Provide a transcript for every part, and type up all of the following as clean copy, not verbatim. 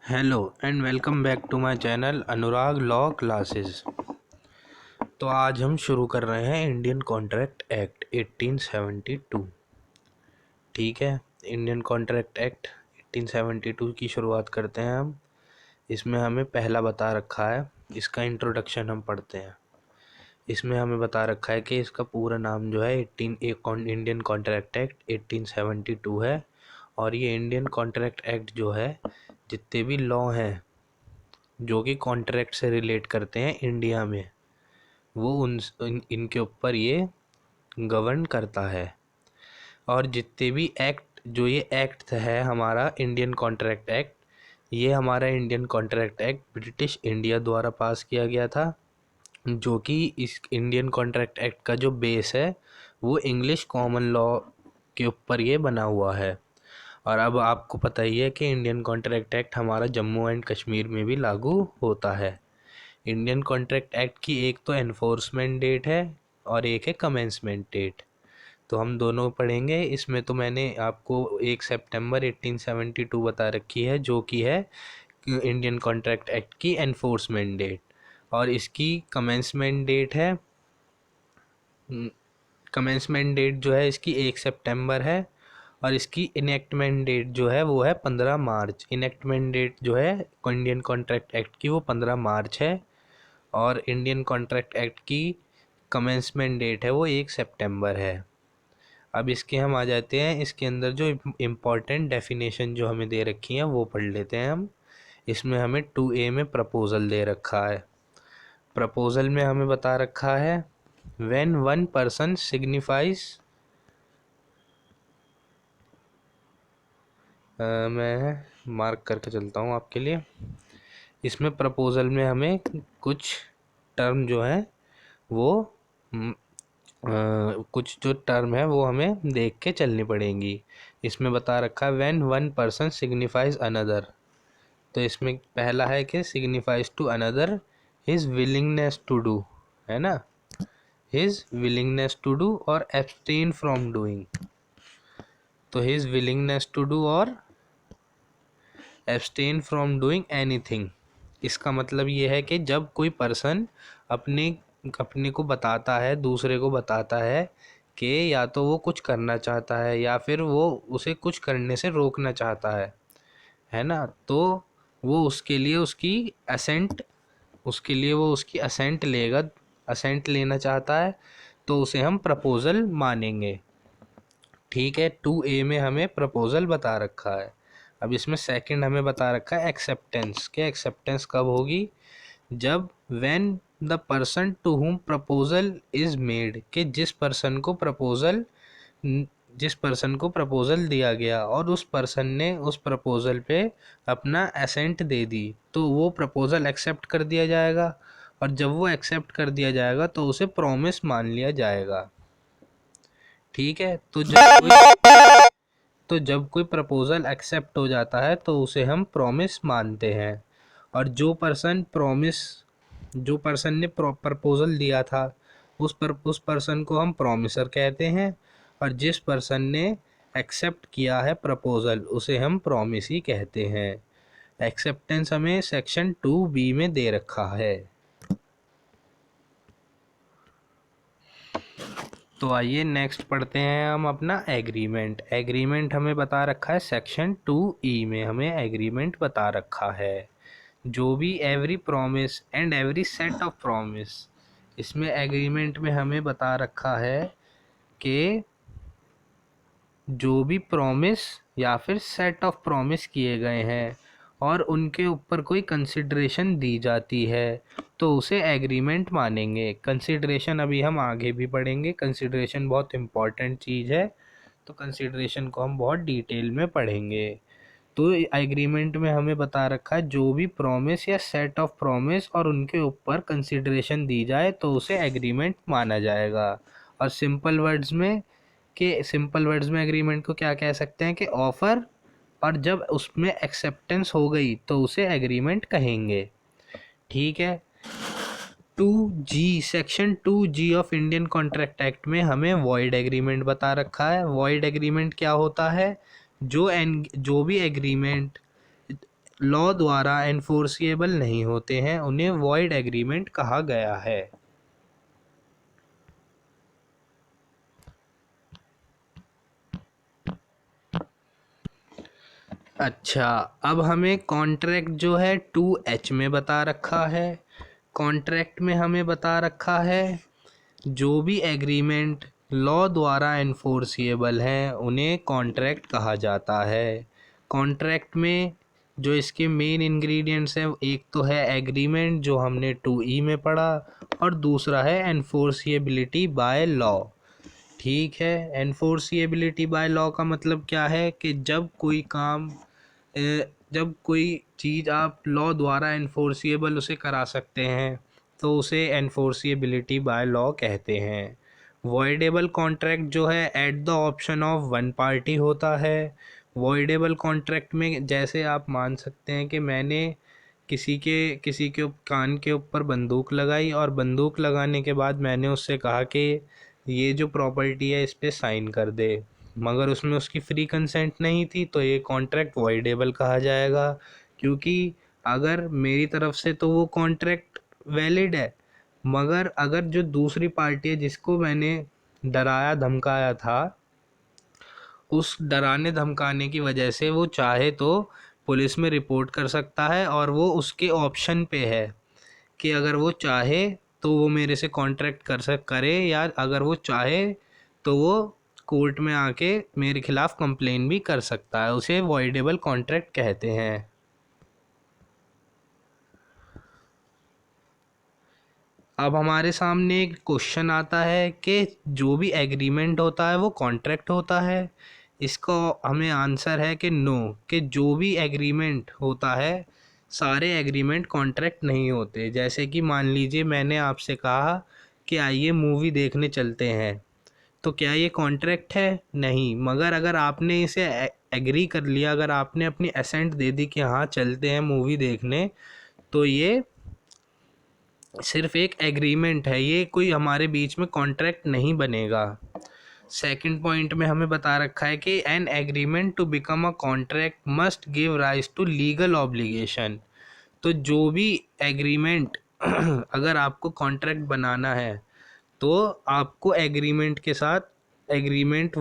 Hello and welcome back to my channel Anurag law classes. तो आज हम शुरू कर रहे हैं इंडियन कॉन्ट्रैक्ट एक्ट 1872। ठीक है, इंडियन कॉन्ट्रैक्ट एक्ट 1872 की शुरुआत करते हैं हम। इसमें हमें पहला बता रखा है, इसका इंट्रोडक्शन हम पढ़ते हैं। इसमें हमें बता रखा है कि इसका पूरा नाम जो है इंडियन कॉन्ट्रैक्ट एक्ट 1872 है। और ये इंडियन कॉन्ट्रैक्ट एक्ट जो है, जितने भी लॉ हैं जो कि कॉन्ट्रैक्ट से रिलेट करते हैं इंडिया में, वो इनके ऊपर ये गवर्न करता है। और जितने भी एक्ट, जो ये एक्ट है हमारा इंडियन कॉन्ट्रैक्ट एक्ट, ये हमारा Indian contract act British India द्वारा पास किया गया था। जो कि इस इंडियन कॉन्ट्रैक्ट एक्ट का जो बेस है वो इंग्लिश कॉमन लॉ के ऊपर ये बना हुआ है। और अब आपको पता ही है कि इंडियन कॉन्ट्रैक्ट एक्ट हमारा जम्मू एंड कश्मीर में भी लागू होता है। इंडियन कॉन्ट्रैक्ट एक्ट की एक तो एनफोर्समेंट डेट है और एक है कमेंसमेंट डेट। तो हम दोनों पढ़ेंगे। इसमें तो मैंने आपको 1 सितंबर 1872 बता रखी है, जो कि है इंडियन कॉन्ट्रैक्ट एक्ट की एनफोर्समेंट डेट। और इसकी कमेंसमेंट डेट है, कमेंसमेंट डेट जो है इसकी 1 सितंबर है। और इसकी इनेक्टमेंट डेट जो है वो है 15 मार्च। इनेक्टमेंट डेट जो है इंडियन कॉन्ट्रैक्ट एक्ट की वो 15 मार्च है। और इंडियन कॉन्ट्रैक्ट एक्ट की कमेंसमेंट डेट है वो 1 सितंबर है। अब इसके हम आ जाते हैं, इसके अंदर जो इम्पोर्टेंट डेफिनेशन जो हमें दे रखी हैं वो पढ़ लेते हैं हम। इसमें हमें 2A में प्रपोजल दे रखा है। प्रपोजल में हमें बता रखा है व्हेन वन पर्सन सिग्निफाइज, मैं मार्क करके चलता हूँ आपके लिए। इसमें प्रपोजल में हमें कुछ टर्म जो है वो कुछ जो टर्म है वो हमें देख के चलनी पड़ेंगी। इसमें बता रखा है when one person signifies another. तो इसमें पहला है कि signifies to another his willingness to do, है ना, हिज विलिंगनेस टू डू और एब्सटेन फ्रॉम डूइंग। तो हिज विलिंगनेस टू डू और एब्सटेन फ्रॉम डूइंग एनीथिंग। इसका मतलब ये है कि जब कोई पर्सन अपने अपने को बताता है, दूसरे को बताता है कि या तो वो कुछ करना चाहता है या फिर वो उसे कुछ करने से रोकना चाहता है ना, तो वो उसके लिए उसकी असेंट लेगा, असेंट लेना चाहता है, तो उसे हम प्रपोजल मानेंगे। ठीक है, 2A में हमें प्रपोजल बता रखा है। अब इसमें सेकंड हमें बता रखा है एक्सेप्टेंस। के एक्सेप्टेंस कब होगी? जब when the person to whom proposal is made, कि जिस पर्सन को प्रपोजल दिया गया और उस पर्सन ने उस प्रपोजल पे अपना एसेंट दे दी, तो वो प्रपोजल एक्सेप्ट कर दिया जाएगा। और जब वो एक्सेप्ट कर दिया जाएगा तो उसे प्रॉमिस मान लिया जाएगा। ठीक है, तो जब कोई प्रपोजल एक्सेप्ट हो जाता है तो उसे हम प्रॉमिस मानते हैं। और जो पर्सन ने प्रपोजल दिया था उस पर्सन को हम प्रॉमिसर कहते हैं। और जिस पर्सन ने एक्सेप्ट किया है प्रपोजल उसे हम प्रॉमिस ही कहते हैं। एक्सेप्टेंस हमें सेक्शन 2B में दे रखा है। तो आइए नेक्स्ट पढ़ते हैं हम अपना एग्रीमेंट। एग्रीमेंट हमें बता रखा है सेक्शन 2E में, हमें एग्रीमेंट बता रखा है जो भी every promise and every set of promise. इसमें एग्रीमेंट में हमें बता रखा है कि जो भी प्रॉमिस या फिर सेट ऑफ प्रॉमिस किए गए हैं और उनके ऊपर कोई कंसिडरेशन दी जाती है तो उसे एग्रीमेंट मानेंगे। कंसिडरेशन अभी हम आगे भी पढ़ेंगे, कंसिडरेशन बहुत इम्पॉर्टेंट चीज़ है, तो कंसिडरेशन को हम बहुत डिटेल में पढ़ेंगे। तो एग्रीमेंट में हमें बता रखा है जो भी प्रॉमिस या सेट ऑफ प्रॉमिस और उनके ऊपर कंसिडरेशन दी जाए तो उसे एग्रीमेंट माना जाएगा। और सिंपल वर्ड्स में एग्रीमेंट को क्या कह सकते हैं कि ऑफर, और जब उसमें एक्सेप्टेंस हो गई तो उसे एग्रीमेंट कहेंगे। ठीक है, 2G, section 2G of Indian contract act में हमें वॉइड एग्रीमेंट बता रखा है। वॉइड एग्रीमेंट क्या होता है? जो भी एग्रीमेंट लॉ द्वारा एनफोर्सिएबल नहीं होते हैं, उन्हें वॉइड एग्रीमेंट कहा गया है। अच्छा, अब हमें कॉन्ट्रैक्ट जो है 2H में बता रखा है। कॉन्ट्रैक्ट में हमें बता रखा है जो भी एग्रीमेंट लॉ द्वारा एनफोर्सिएबल हैं उन्हें कॉन्ट्रैक्ट कहा जाता है। कॉन्ट्रैक्ट में जो इसके मेन इंग्रेडिएंट्स हैं, एक तो है एग्रीमेंट जो हमने 2E में पढ़ा, और दूसरा है एनफोर्सिएबिलिटी बाय लॉ। ठीक है, एनफोर्सिएबिलिटी बाय लॉ का मतलब क्या है कि जब कोई काम जब कोई चीज़ आप लॉ द्वारा एनफोर्सिएबल उसे करा सकते हैं तो उसे एनफोर्सिएबिलिटी बाय लॉ कहते हैं। वॉइडेबल कॉन्ट्रैक्ट जो है at the option of one party होता है। वॉइडेबल कॉन्ट्रैक्ट में जैसे आप मान सकते हैं कि मैंने किसी के कान के ऊपर बंदूक लगाई, और बंदूक लगाने के बाद मैंने उससे कहा कि ये जो प्रॉपर्टी है इस पे साइन कर दे, मगर उसमें उसकी फ्री कंसेंट नहीं थी, तो ये कॉन्ट्रैक्ट वॉइडेबल कहा जाएगा। क्योंकि अगर मेरी तरफ से तो वो कॉन्ट्रैक्ट वैलिड है, मगर अगर जो दूसरी पार्टी है जिसको मैंने डराया धमकाया था, उस डराने धमकाने की वजह से वो चाहे तो पुलिस में रिपोर्ट कर सकता है, और वो उसके ऑप्शन पे है कि अगर वो चाहे तो वो मेरे से कॉन्ट्रैक्ट करे, या अगर वो चाहे तो वो कोर्ट में आके मेरे खिलाफ कंप्लेन भी कर सकता है। उसे वॉइडेबल कॉन्ट्रैक्ट कहते हैं। अब हमारे सामने एक क्वेश्चन आता है कि जो भी एग्रीमेंट होता है वो कॉन्ट्रैक्ट होता है। इसका हमें आंसर है कि नो, कि जो भी एग्रीमेंट होता है सारे एग्रीमेंट कॉन्ट्रैक्ट नहीं होते। जैसे कि मान लीजिए मैंने आपसे कहा कि आइए मूवी देखने चलते हैं, तो क्या ये कॉन्ट्रैक्ट है? नहीं। मगर अगर आपने इसे एग्री कर लिया, अगर आपने अपनी असेंट दे दी कि हाँ चलते हैं मूवी देखने, तो ये सिर्फ एक एग्रीमेंट है, ये कोई हमारे बीच में कॉन्ट्रैक्ट नहीं बनेगा। सेकंड पॉइंट में हमें बता रखा है कि an agreement to become a contract must give rise to legal obligation. तो जो भी एग्रीमेंट अगर आपको कॉन्ट्रैक्ट बनाना है तो आपको एग्रीमेंट के साथ एग्रीमेंट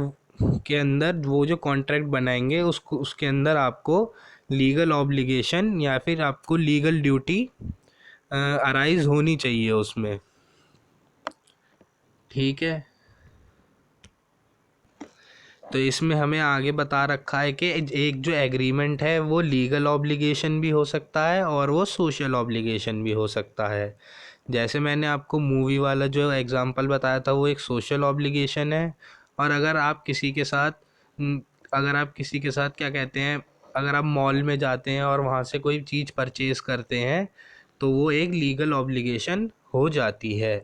के अंदर वो जो कॉन्ट्रैक्ट बनाएंगे उसको उसके अंदर आपको लीगल ऑब्लिगेशन या फिर आपको लीगल ड्यूटी अराइज होनी चाहिए उसमें। ठीक है, तो इसमें हमें आगे बता रखा है कि एक जो एग्रीमेंट है वो लीगल ऑब्लिगेशन भी हो सकता है और वो सोशल ऑब्लिगेशन भी हो सकता है। जैसे मैंने आपको मूवी वाला जो एग्जांपल बताया था वो एक सोशल ऑब्लिगेशन है। और अगर आप किसी के साथ क्या कहते हैं, अगर आप मॉल में जाते हैं और वहाँ से कोई चीज़ परचेज़ करते हैं तो वो एक लीगल ऑब्लिगेशन हो जाती है।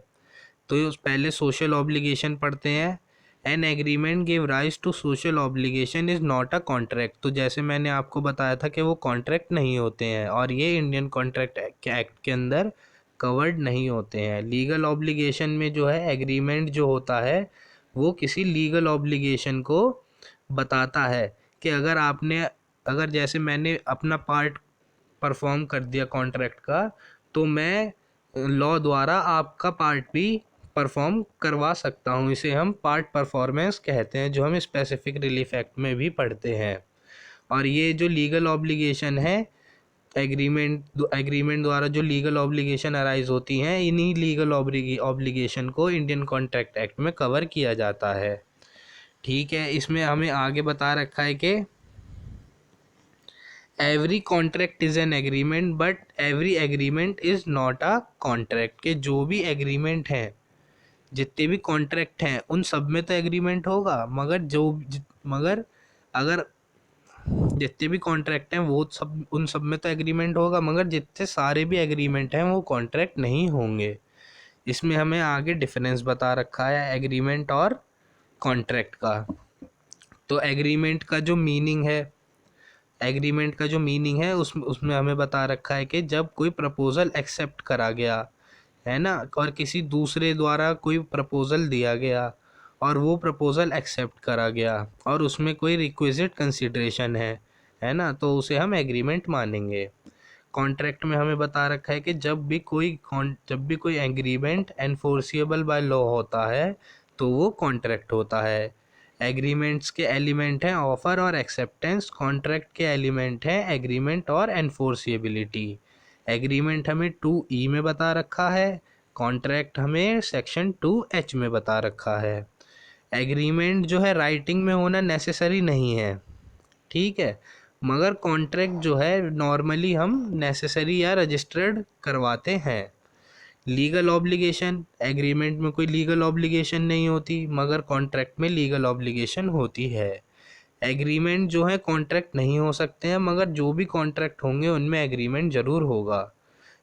तो पहले सोशल ऑब्लिगेशन पढ़ते हैं। An agreement give rise to social obligation is not a contract. तो जैसे मैंने आपको बताया था कि वो कॉन्ट्रैक्ट नहीं होते हैं और ये इंडियन कॉन्ट्रैक्ट एक्ट के अंदर कवर्ड नहीं होते हैं। लीगल ऑब्लिगेशन में जो है एग्रीमेंट जो होता है वो किसी लीगल ऑब्लिगेशन को बताता है कि अगर जैसे मैंने अपना पार्ट परफॉर्म कर दिया कॉन्ट्रैक्ट का, तो मैं लॉ द्वारा आपका पार्ट भी परफॉर्म करवा सकता हूँ। इसे हम पार्ट परफॉर्मेंस कहते हैं, जो हम स्पेसिफिक रिलीफ एक्ट में भी पढ़ते हैं। और ये जो लीगल ऑब्लिगेशन है एग्रीमेंट द्वारा जो लीगल ऑब्लिगेशन अराइज होती हैं, इन्हीं लीगल ऑब्लिगेशन को इंडियन कॉन्ट्रैक्ट एक्ट में कवर किया जाता है। ठीक है, इसमें हमें आगे बता रखा है कि every contract is an agreement but every agreement is not a contract. के जो भी एग्रीमेंट हैं, जितने भी कॉन्ट्रैक्ट हैं, उन सब में तो एग्रीमेंट होगा, मगर अगर जितने भी कॉन्ट्रैक्ट हैं वो सब उन सब में तो एग्रीमेंट होगा, मगर जितने सारे भी एग्रीमेंट हैं वो कॉन्ट्रैक्ट नहीं होंगे। इसमें हमें आगे डिफरेंस बता रखा है एग्रीमेंट और कॉन्ट्रैक्ट का। तो एग्रीमेंट का जो मीनिंग है उसमें हमें बता रखा है कि जब कोई प्रपोज़ल एक्सेप्ट करा गया है ना, और किसी दूसरे द्वारा कोई प्रपोज़ल दिया गया और वो प्रपोज़ल एक्सेप्ट करा गया और उसमें कोई रिक्विजिट कंसिडरेशन है है ना, तो उसे हम एग्रीमेंट मानेंगे। कॉन्ट्रैक्ट में हमें बता रखा है कि जब भी कोई एग्रीमेंट एनफोर्सिएबल बाय लॉ होता है तो वो कॉन्ट्रैक्ट होता है। एग्रीमेंट्स के एलिमेंट हैं ऑफर और एक्सेप्टेंस, कॉन्ट्रैक्ट के एलिमेंट हैं एग्रीमेंट और एनफोर्सिएबिलिटी। एग्रीमेंट हमें 2E में बता रखा है, कॉन्ट्रैक्ट हमें सेक्शन 2H में बता रखा है। एग्रीमेंट जो है राइटिंग में होना नेसेसरी नहीं है, ठीक है, मगर कॉन्ट्रैक्ट जो है नॉर्मली हम नेसेसरी या रजिस्टर्ड करवाते हैं। लीगल ऑब्लिगेशन, एग्रीमेंट में कोई लीगल ऑब्लिगेशन नहीं होती मगर कॉन्ट्रैक्ट में लीगल ऑब्लिगेशन होती है। एग्रीमेंट जो है कॉन्ट्रैक्ट नहीं हो सकते हैं मगर जो भी कॉन्ट्रैक्ट होंगे उनमें एग्रीमेंट ज़रूर होगा।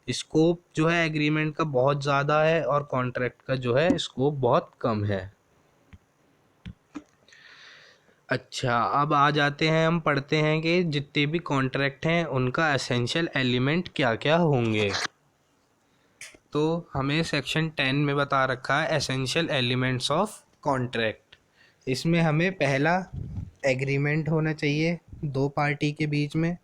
स्कोप जो है एग्रीमेंट का बहुत ज़्यादा है और कॉन्ट्रैक्ट का जो है स्कोप बहुत कम है। अच्छा, अब आ जाते हैं, हम पढ़ते हैं कि जितने भी कॉन्ट्रैक्ट हैं उनका एसेंशियल एलिमेंट क्या क्या होंगे। तो हमें सेक्शन 10 में बता रखा है एसेंशियल एलिमेंट्स ऑफ कॉन्ट्रैक्ट। इसमें हमें पहला एग्रीमेंट होना चाहिए दो पार्टी के बीच में,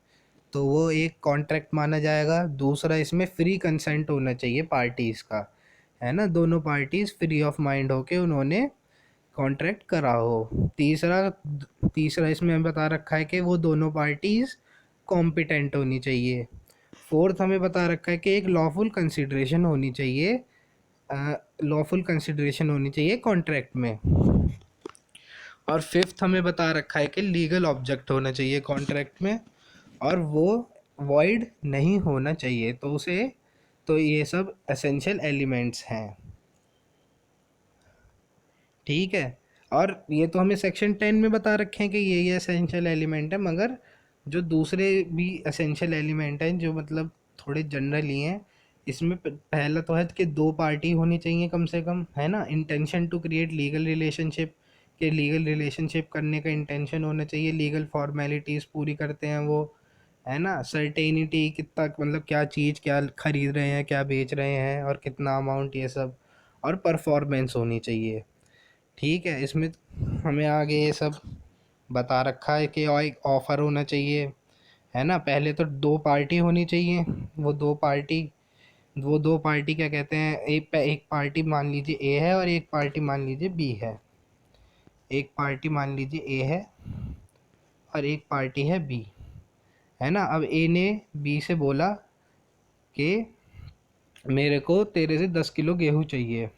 तो वो एक कॉन्ट्रैक्ट माना जाएगा। दूसरा इसमें फ्री कंसेंट होना चाहिए पार्टीज़ का, है ना, दोनों पार्टीज़ फ्री ऑफ माइंड होके उन्होंने कॉन्ट्रैक्ट करा हो। तीसरा तीसरा इसमें बता रखा है कि वो दोनों पार्टीज़ कॉम्पिटेंट होनी चाहिए। फोर्थ हमें बता रखा है कि एक लॉफुल कंसिडरेशन होनी चाहिए, लॉफुल कंसिडरेशन होनी चाहिए कॉन्ट्रैक्ट में। और फिफ्थ हमें बता रखा है कि लीगल ऑब्जेक्ट होना चाहिए कॉन्ट्रैक्ट में और वो वॉइड नहीं होना चाहिए। तो ये सब एसेंशियल एलिमेंट्स हैं, ठीक है। और ये तो हमें सेक्शन 10 में बता रखे हैं कि ये एसेंशियल एलिमेंट है, मगर जो दूसरे भी एसेंशियल एलिमेंट हैं जो मतलब थोड़े जनरली हैं, इसमें पहला तो है कि दो पार्टी होनी चाहिए कम से कम, है ना, intention to create legal relationship, के लीगल रिलेशनशिप करने का इंटेंशन होना चाहिए, लीगल फॉर्मेलिटीज़ पूरी करते हैं वो, है ना। सर्टेनिटी, कितना मतलब क्या चीज़ क्या खरीद रहे हैं, क्या बेच रहे हैं और कितना अमाउंट, ये सब। और परफॉर्मेंस होनी चाहिए, ठीक है। इसमें हमें आगे ये सब बता रखा है कि और एक ऑफ़र होना चाहिए, है ना। पहले तो दो पार्टी होनी चाहिए, वो दो पार्टी क्या कहते हैं, एक पार्टी मान लीजिए ए है और एक पार्टी मान लीजिए बी है। एक पार्टी मान लीजिए ए है और एक पार्टी है बी, है ना। अब ए ने बी से बोला कि मेरे को तेरे से 10 किलो गेहूँ चाहिए,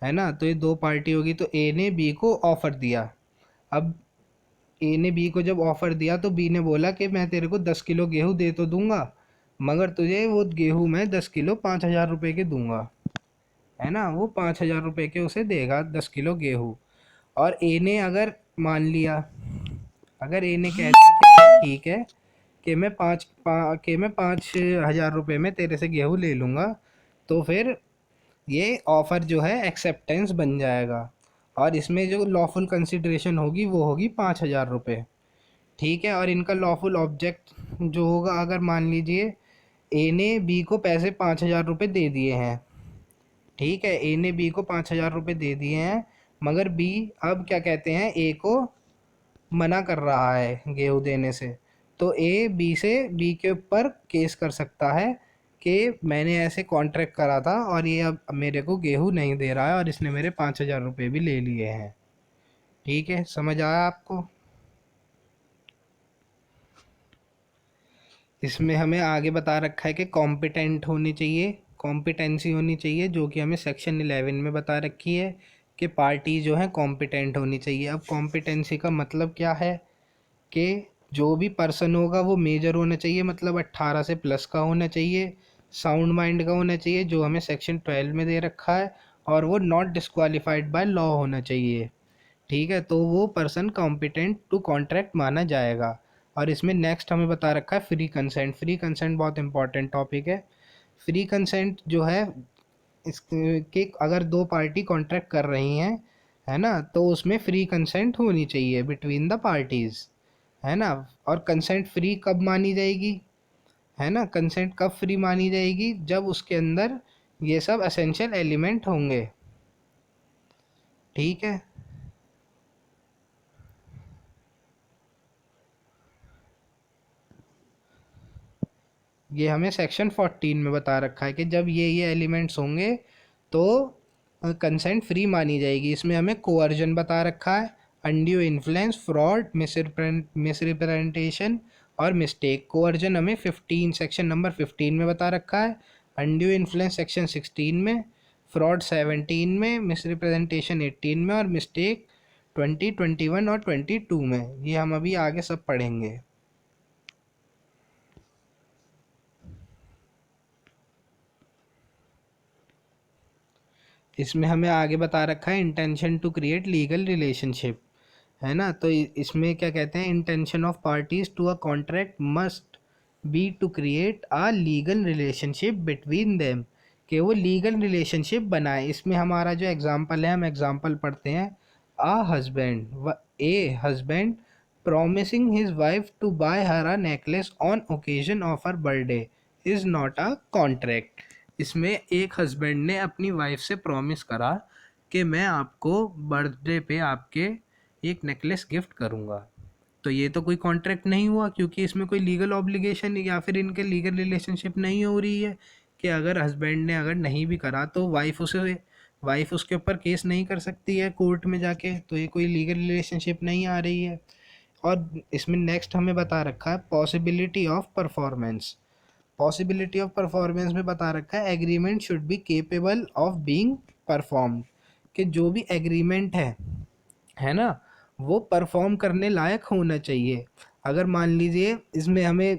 है ना। तो ये दो पार्टी होगी, तो ए ने बी को ऑफ़र दिया। अब ए ने बी को जब ऑफ़र दिया तो बी ने बोला कि मैं तेरे को 10 किलो गेहूँ दे तो दूंगा, मगर तुझे वो गेहूँ मैं 10 किलो 5,000 रुपये के दूंगा, है ना। वो 5,000 रुपये के उसे देगा 10 किलो गेहूँ। और ए ने अगर मान लिया, अगर ए ने कह दिया कि ठीक है कि मैं 5,000 रुपये में तेरे से गेहूँ ले लूँगा, तो फिर ये ऑफ़र जो है एक्सेप्टेंस बन जाएगा और इसमें जो लॉफुल कंसिडरेशन होगी वो होगी 5,000 रुपये, ठीक है। और इनका लॉफुल ऑब्जेक्ट जो होगा, अगर मान लीजिए ए ने बी को पैसे 5,000 रुपये दे दिए हैं, ठीक है, ए ने बी को 5,000 रुपये दे दिए हैं, मगर बी अब क्या कहते हैं, ए को मना कर रहा है गेहूँ देने से, तो ए बी के ऊपर केस कर सकता है कि मैंने ऐसे कॉन्ट्रैक्ट करा था और ये अब मेरे को गेहूँ नहीं दे रहा है और इसने मेरे 5,000 रुपये भी ले लिए हैं, ठीक है। समझ आया आपको। इसमें हमें आगे बता रखा है कि कॉम्पिटेंट होनी चाहिए, कॉम्पिटेंसी होनी चाहिए, जो कि हमें सेक्शन 11 में बता रखी है कि पार्टी जो है कॉम्पिटेंट होनी चाहिए। अब कॉम्पिटेंसी का मतलब क्या है कि जो भी पर्सन होगा वो मेजर होना चाहिए, मतलब 18 से प्लस का होना चाहिए, साउंड माइंड का होना चाहिए, जो हमें सेक्शन 12 में दे रखा है, और वो नॉट डिस्क्वालीफाइड बाय लॉ होना चाहिए, ठीक है। तो वो पर्सन कॉम्पिटेंट टू कॉन्ट्रैक्ट माना जाएगा। और इसमें नेक्स्ट हमें बता रखा है फ्री कंसेंट। फ्री कंसेंट बहुत इंपॉर्टेंट टॉपिक है। फ्री कंसेंट जो है इसके अगर दो पार्टी कॉन्ट्रैक्ट कर रही हैं, है ना, तो उसमें फ्री कंसेंट होनी चाहिए बिटवीन द पार्टीज़, है ना। और कंसेंट फ्री कब मानी जाएगी, है ना, कंसेंट कब फ्री मानी जाएगी, जब उसके अंदर ये सब एसेंशियल एलिमेंट होंगे, ठीक है। ये हमें सेक्शन 14 में बता रखा है कि जब ये एलिमेंट्स होंगे तो कंसेंट फ्री मानी जाएगी। इसमें हमें कोअर्जन बता रखा है, अनड्यू इन्फ्लुएंस, फ्रॉड, मिसरिप्रेजेंटेशन और मिस्टेक। कोअर्जन हमें 15 सेक्शन नंबर 15 में बता रखा है, अनड्यू इन्फ्लुएंस सेक्शन 16 में, फ्रॉड 17 में, मिसरिप्रेजेंटेशन 18 में और मिस्टेक 20, 21 और 22 में। ये हम अभी आगे सब पढ़ेंगे। इसमें हमें आगे बता रखा है intention to create legal relationship, है ना। तो इसमें क्या कहते हैं, intention of parties to a contract must be to create a legal relationship between them, कि वो लीगल रिलेशनशिप बनाए। इसमें हमारा जो एग्जांपल है, हम एग्जांपल पढ़ते हैं, a husband promising his wife to buy her a necklace on occasion of her birthday is not a contract। इसमें एक हस्बैंड ने अपनी वाइफ से प्रॉमिस करा कि मैं आपको बर्थडे पे आपके एक नेकलेस गिफ्ट करूँगा, तो ये तो कोई कॉन्ट्रैक्ट नहीं हुआ, क्योंकि इसमें कोई लीगल ऑब्लिगेशन या फिर इनके लीगल रिलेशनशिप नहीं हो रही है। कि अगर हस्बैंड ने अगर नहीं भी करा तो वाइफ उसके ऊपर केस नहीं कर सकती है कोर्ट में जाके, तो ये कोई लीगल रिलेशनशिप नहीं आ रही है। और इसमें नेक्स्ट हमें बता रखा है possibility of performance. Possibility of performance में बता रखा है agreement should be capable of being perform, कि जो भी एग्रीमेंट है ना, वो परफॉर्म करने लायक होना चाहिए। अगर मान लीजिए इसमें हमें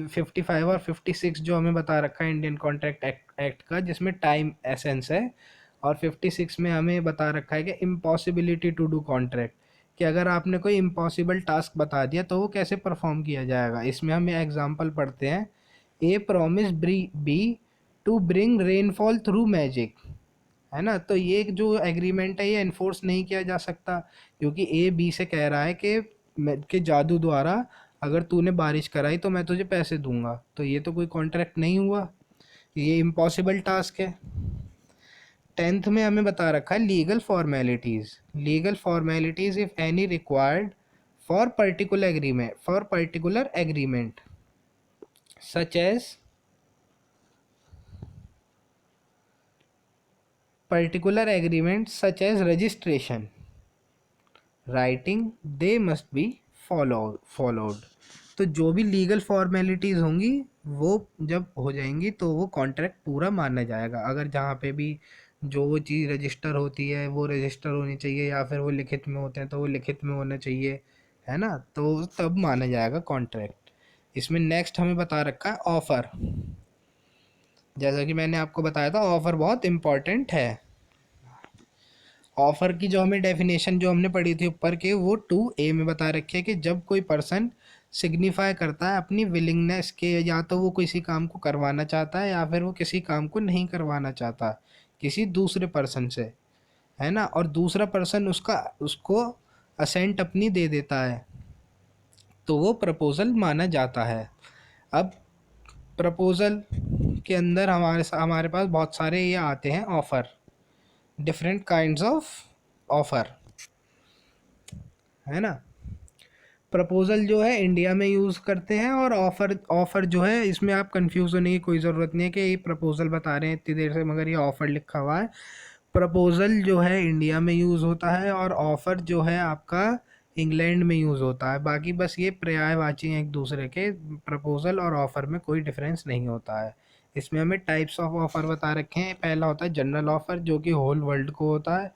55 और 56 जो हमें बता रखा है इंडियन कॉन्ट्रैक्ट एक्ट का, जिसमें टाइम एसेंस है, और 56 में हमें बता रखा है कि इम्पॉसिबिलिटी टू डू कॉन्ट्रैक्ट, कि अगर आपने कोई इम्पॉसिबल टास्क बता दिया तो वो कैसे परफॉर्म किया जाएगा। इसमें हम एग्जांपल पढ़ते हैं, A promise B to bring rainfall through magic, है ना। तो ये जो एग्रीमेंट है ये इन्फोर्स नहीं किया जा सकता, क्योंकि ए बी से कह रहा है कि जादू द्वारा अगर तूने बारिश कराई तो मैं तुझे पैसे दूंगा, तो ये तो कोई कॉन्ट्रैक्ट नहीं हुआ, ये इम्पॉसिबल टास्क है। 10th में हमें बता रखा है legal formalities if any required for particular agreement such as registration writing they must be followed. तो जो भी लीगल फॉर्मेलिटीज़ होंगी वो जब हो जाएंगी तो वो कॉन्ट्रैक्ट पूरा माना जाएगा। अगर जहाँ पे भी जो वो चीज़ रजिस्टर होती है वो रजिस्टर होनी चाहिए, या फिर वो लिखित में होते हैं तो वो लिखित में होना चाहिए, है ना, तो तब माना जाएगा कॉन्ट्रैक्ट। इसमें नेक्स्ट हमें बता रखा है ऑफ़र। जैसा कि मैंने आपको बताया था, ऑफ़र बहुत इम्पॉर्टेंट है। ऑफ़र की जो हमें डेफिनेशन जो हमने पढ़ी थी ऊपर के, वो 2A में बता रखी है कि जब कोई पर्सन सिग्निफाई करता है अपनी विलिंगनेस के, या तो वो किसी काम को करवाना चाहता है या फिर वो किसी काम को नहीं करवाना चाहता किसी दूसरे पर्सन से, है ना, और दूसरा पर्सन उसको असेंट अपनी दे देता है, तो वो प्रपोज़ल माना जाता है। अब प्रपोज़ल के अंदर हमारे पास बहुत सारे ये आते हैं offer, different kinds of offer, है ना। प्रपोज़ल जो है इंडिया में यूज़ करते हैं, और ऑफ़र जो है इसमें आप कंफ्यूज होने की कोई ज़रूरत नहीं है कि ये प्रपोज़ल बता रहे हैं इतनी देर से मगर ये ऑफ़र लिखा हुआ है। प्रपोज़ल जो है इंडिया में यूज़ होता है और ऑफ़र जो है आपका इंग्लैंड में यूज़ होता है। बाकी बस ये पर्यायवाची हैं एक दूसरे के, प्रपोज़ल और ऑफ़र में कोई डिफरेंस नहीं होता है। इसमें हमें टाइप्स ऑफ ऑफ़र बता रखे हैं। पहला होता है जनरल ऑफ़र, जो कि होल वर्ल्ड को होता है।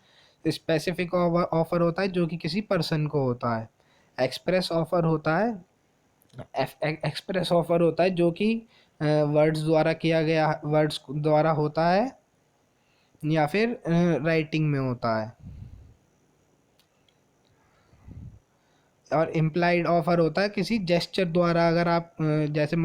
स्पेसिफिक ऑफ़र होता है जो कि किसी पर्सन को होता है। एक्सप्रेस ऑफ़र होता है जो कि वर्ड्स द्वारा होता है या फिर राइटिंग में होता है। और इम्प्लाइड ऑफ़र होता है किसी जेस्चर द्वारा, अगर आप जैसे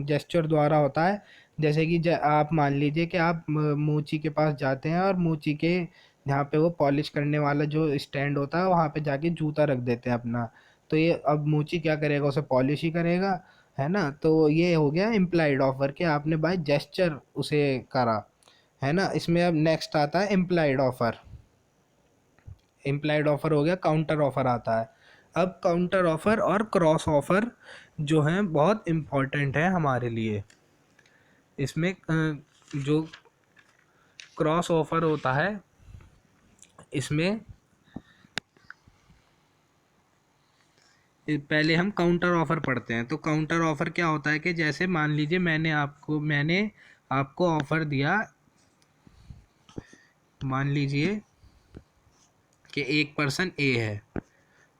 जेस्चर द्वारा होता है, जैसे कि आप मान लीजिए कि आप मूची के पास जाते हैं और मूची के जहाँ पे वो पॉलिश करने वाला जो स्टैंड होता है वहाँ पे जाके जूता रख देते हैं अपना, तो ये अब मूची क्या करेगा, उसे पॉलिश ही करेगा, है ना। तो ये हो गया इम्प्लाइड ऑफ़र कि आपने बाय जेस्चर उसे करा, है ना। इसमें अब नेक्स्ट आता है इम्प्लाइड ऑफ़र हो गया। काउंटर ऑफ़र आता है। अब काउंटर ऑफ़र और क्रॉस ऑफ़र जो हैं बहुत इम्पॉर्टेंट है हमारे लिए। इसमें जो क्रॉस ऑफर होता है, इसमें पहले हम काउंटर ऑफर पढ़ते हैं। तो काउंटर ऑफर क्या होता है कि जैसे मान लीजिए मैंने आपको ऑफर दिया, मान लीजिए कि एक पर्सन ए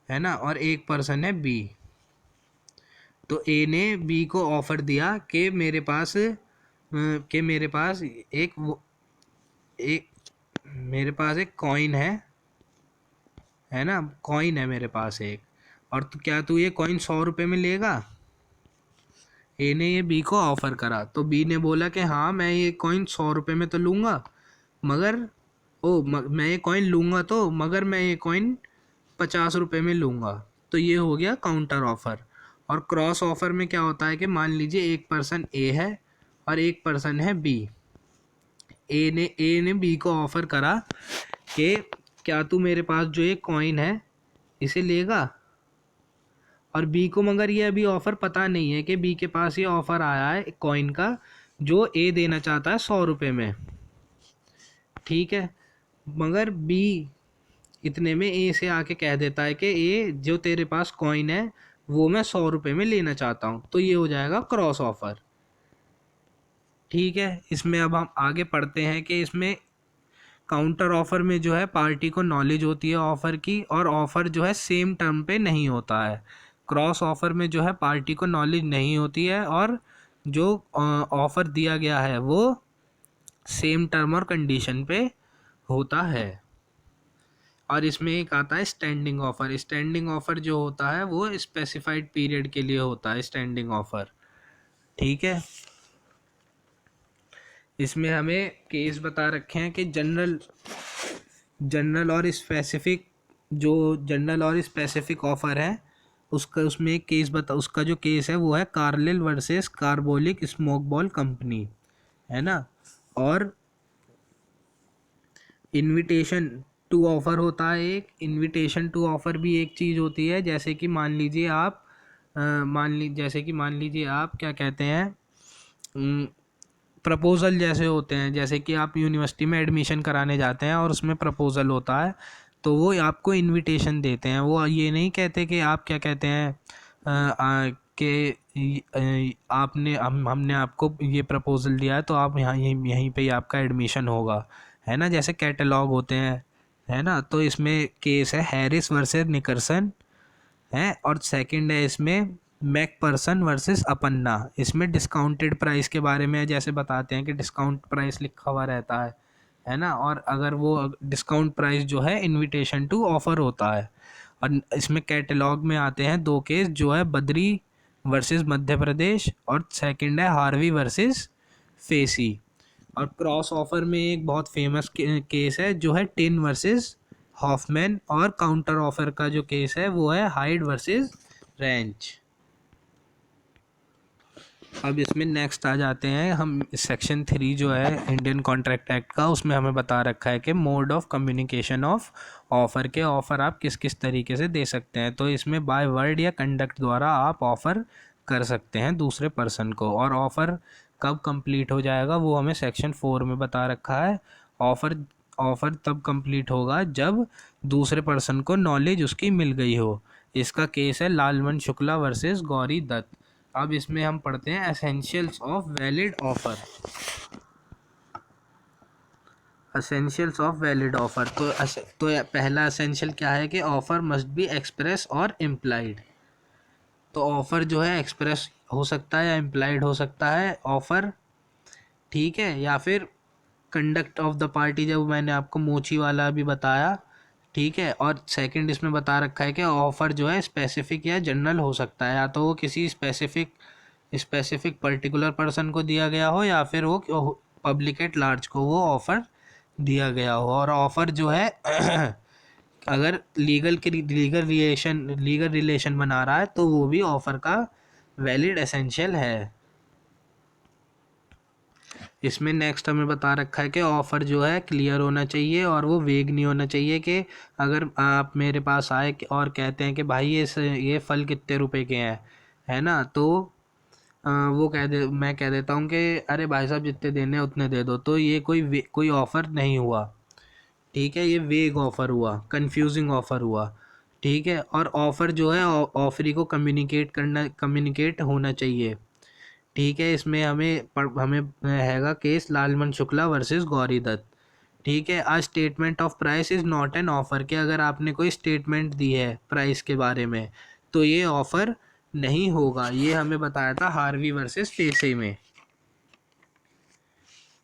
है ना, और एक पर्सन है बी। तो ए ने बी को ऑफर दिया कि मेरे पास एक मेरे पास एक कॉइन है ना, कॉइन है मेरे पास एक, और तो क्या तू ये कॉइन 100 रुपये में लेगा? ए ने ये बी को ऑफर करा, तो बी ने बोला कि हाँ मैं ये कॉइन 100 रुपये में तो लूँगा, मगर मैं ये कॉइन लूँगा तो मगर मैं ये कॉइन 50 रुपये में लूँगा। तो ये हो गया काउंटर ऑफर। और क्रॉस ऑफर में क्या होता है कि मान लीजिए एक पर्सन ए है और एक पर्सन है बी। ए ने बी को ऑफर करा कि क्या तू मेरे पास जो ये कॉइन है इसे लेगा? और बी को मगर ये अभी ऑफ़र पता नहीं है कि बी के पास ये ऑफ़र आया है कॉइन का जो ए देना चाहता है 100 रुपये में, ठीक है। मगर बी इतने में ए से आके कह देता है कि ए जो तेरे पास कॉइन है वो मैं 100 रुपये में लेना चाहता हूँ, तो ये हो जाएगा क्रॉस ऑफ़र, ठीक है। इसमें अब हम आगे पढ़ते हैं कि इसमें काउंटर ऑफ़र में जो है पार्टी को नॉलेज होती है ऑफ़र की, और ऑफ़र जो है सेम टर्म पे नहीं होता है। क्रॉस ऑफ़र में जो है पार्टी को नॉलेज नहीं होती है, और जो ऑफ़र दिया गया है वो सेम टर्म और कंडीशन पे होता है। और इसमें एक आता है स्टैंडिंग ऑफ़र। स्टैंडिंग ऑफ़र जो होता है वो स्पेसिफाइड पीरियड के लिए होता है स्टैंडिंग ऑफ़र, ठीक है। इसमें हमें केस बता रखे हैं कि जनरल और स्पेसिफिक, जो जनरल और स्पेसिफिक ऑफ़र है उसमें एक केस उसका जो केस है वो है Carlill versus carbolic smoke ball company, है ना। और इनविटेशन टू ऑफ़र होता है एक, इनविटेशन टू ऑफ़र भी एक चीज़ होती है। जैसे कि मान लीजिए आप क्या कहते हैं, प्रपोज़ल जैसे होते हैं, जैसे कि आप यूनिवर्सिटी में एडमिशन कराने जाते हैं और उसमें प्रपोज़ल होता है, तो वो आपको इनविटेशन देते हैं। वो ये नहीं कहते कि आप क्या कहते हैं कि हमने आपको ये प्रपोज़ल दिया है तो आप यहीं पे ही आपका एडमिशन होगा, है ना। जैसे कैटलॉग होते हैं, है ना। तो इसमें केस है हैरिस वर्सेस निकरसन है, और सेकंड है इसमें मैकपर्सन वर्सेस अपन्ना। इसमें डिस्काउंटेड प्राइस के बारे में जैसे बताते हैं कि डिस्काउंट प्राइस लिखा हुआ रहता है ना। और अगर वो डिस्काउंट प्राइस जो है इनविटेशन टू ऑफ़र होता है। और इसमें कैटलॉग में आते हैं दो केस, जो है बद्री वर्सेस मध्य प्रदेश, और सेकंड है हार्वी वर्सेस फेसी। और क्रॉस ऑफर में एक बहुत फेमस केस है जो है टिन वर्सेस हॉफमैन, और काउंटर ऑफर का जो केस है वो है हाइड वर्सेस रेंच। अब इसमें नेक्स्ट आ जाते हैं हम, सेक्शन 3 जो है इंडियन कॉन्ट्रैक्ट एक्ट का, उसमें हमें बता रखा है कि mode of communication of offer, के ऑफ़र आप किस किस तरीके से दे सकते हैं। तो इसमें बाय वर्ड या कंडक्ट द्वारा आप ऑफ़र कर सकते हैं दूसरे पर्सन को। और ऑफ़र कब कंप्लीट हो जाएगा वो हमें सेक्शन 4 में बता रखा है। ऑफ़र तब कंप्लीट होगा जब दूसरे पर्सन को नॉलेज उसकी मिल गई हो। इसका केस है लालवन शुक्ला वर्सेस गौरी दत्त। अब इसमें हम पढ़ते हैं essentials of valid offer. Essentials of valid offer, तो पहला एसेंशियल क्या है कि ऑफ़र मस्ट बी एक्सप्रेस और इम्प्लाइड। तो ऑफ़र जो है एक्सप्रेस हो सकता है या इम्प्लाइड हो सकता है ऑफ़र, ठीक है। या फिर कंडक्ट ऑफ द पार्टी, जब मैंने आपको मोची वाला भी बताया, ठीक है। और सेकंड इसमें बता रखा है कि ऑफ़र जो है स्पेसिफिक या जनरल हो सकता है, या तो वो किसी स्पेसिफिक पर्टिकुलर पर्सन को दिया गया हो, या फिर वो पब्लिक एट लार्ज को वो ऑफ़र दिया गया हो। और ऑफ़र जो है अगर लीगल रिलेशन बना रहा है तो वो भी ऑफ़र का वैलिड एसेंशियल है। इसमें नेक्स्ट हमें बता रखा है कि ऑफ़र जो है क्लियर होना चाहिए और वो वेग नहीं होना चाहिए। कि अगर आप मेरे पास आए और कहते हैं कि भाई ये फल कितने रुपए के हैं, है ना। तो वो मैं कह देता हूँ कि अरे भाई साहब जितने देने हैं उतने दे दो, तो ये कोई ऑफ़र नहीं हुआ। ठीक है, ये वेग ऑफ़र हुआ, कंफ्यूजिंग ऑफ़र हुआ। ठीक है, और ऑफ़र जो है ऑफरी को कम्युनिकेट होना चाहिए। ठीक है, इसमें हमें हैगा केस लालमन शुक्ला वर्सेस गौरी दत्त। ठीक है, आज statement of price is not an offer, कि अगर आपने कोई स्टेटमेंट दी है प्राइस के बारे में तो ये ऑफ़र नहीं होगा। ये हमें बताया था हार्वी वर्सेस पेसे में।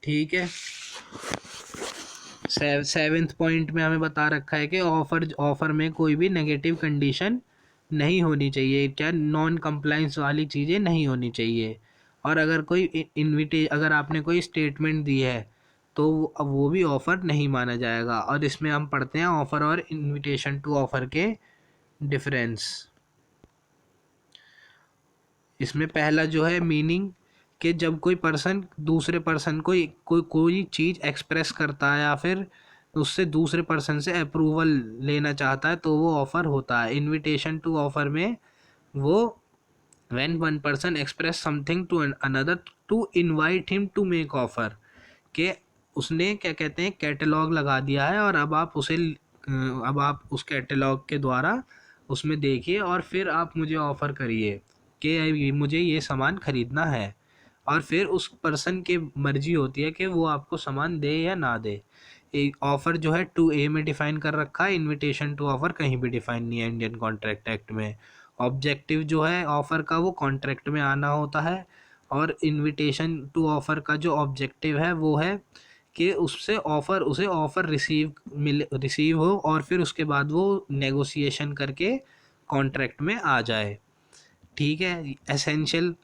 ठीक है, सेवेंथ पॉइंट में हमें बता रखा है कि ऑफ़र में कोई भी नेगेटिव कंडीशन नहीं होनी चाहिए, क्या नॉन कंप्लाइंस वाली चीज़ें नहीं होनी चाहिए। और अगर अगर आपने कोई स्टेटमेंट दी है तो वो भी ऑफ़र नहीं माना जाएगा। और इसमें हम पढ़ते हैं ऑफ़र और इनविटेशन टू ऑफ़र के डिफरेंस। इसमें पहला जो है मीनिंग, कि जब कोई पर्सन दूसरे पर्सन को कोई चीज़ एक्सप्रेस करता है या फिर उससे दूसरे पर्सन से अप्रूवल लेना चाहता है तो वो ऑफ़र होता है। इनविटेशन टू ऑफ़र में वो when one person express something to another to invite him to make offer, कि उसने क्या कहते हैं कैटलॉग लगा दिया है और अब आप उस कैटलॉग के द्वारा उसमें देखिए और फिर आप मुझे ऑफ़र करिए कि मुझे ये सामान ख़रीदना है। और फिर उस पर्सन की मर्जी होती है कि वो आपको सामान दे या ना दे। एक ऑफ़र जो है 2A में डिफ़ाइन कर रखा है, इनविटेशन टू ऑफ़र कहीं भी डिफ़ाइन नहीं है इंडियन कॉन्ट्रैक्ट एक्ट में। ऑब्जेक्टिव जो है ऑफ़र का वो कॉन्ट्रैक्ट में आना होता है, और इनविटेशन टू ऑफ़र का जो ऑब्जेक्टिव है वो है कि उसे ऑफ़र रिसीव हो और फिर उसके बाद वो नेगोशिएशन करके कॉन्ट्रैक्ट में आ जाए। ठीक है, एसेंशियल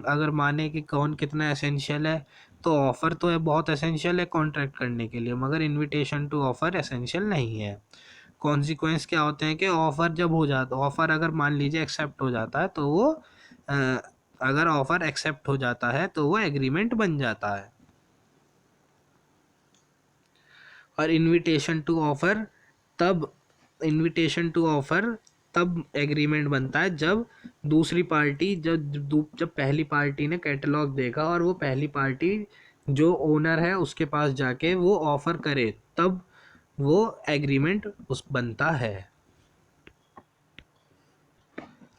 अगर माने कि कौन कितना एसेंशियल है, तो ऑफ़र तो है बहुत एसेंशियल है कॉन्ट्रैक्ट करने के लिए, मगर इनविटेशन टू ऑफ़र एसेंशियल नहीं है। कॉन्सिक्वेंस क्या होते हैं कि ऑफ़र अगर मान लीजिए एक्सेप्ट हो जाता है तो वो अ, अगर ऑफ़र एक्सेप्ट हो जाता है तो वो एग्रीमेंट बन जाता है। और तब इनविटेशन टू ऑफ़र तब एग्रीमेंट बनता है जब दूसरी पार्टी जब पहली पार्टी ने कैटलॉग देखा और वो पहली पार्टी जो ओनर है उसके पास जाके वो ऑफ़र करे, तब वो एग्रीमेंट उस बनता है।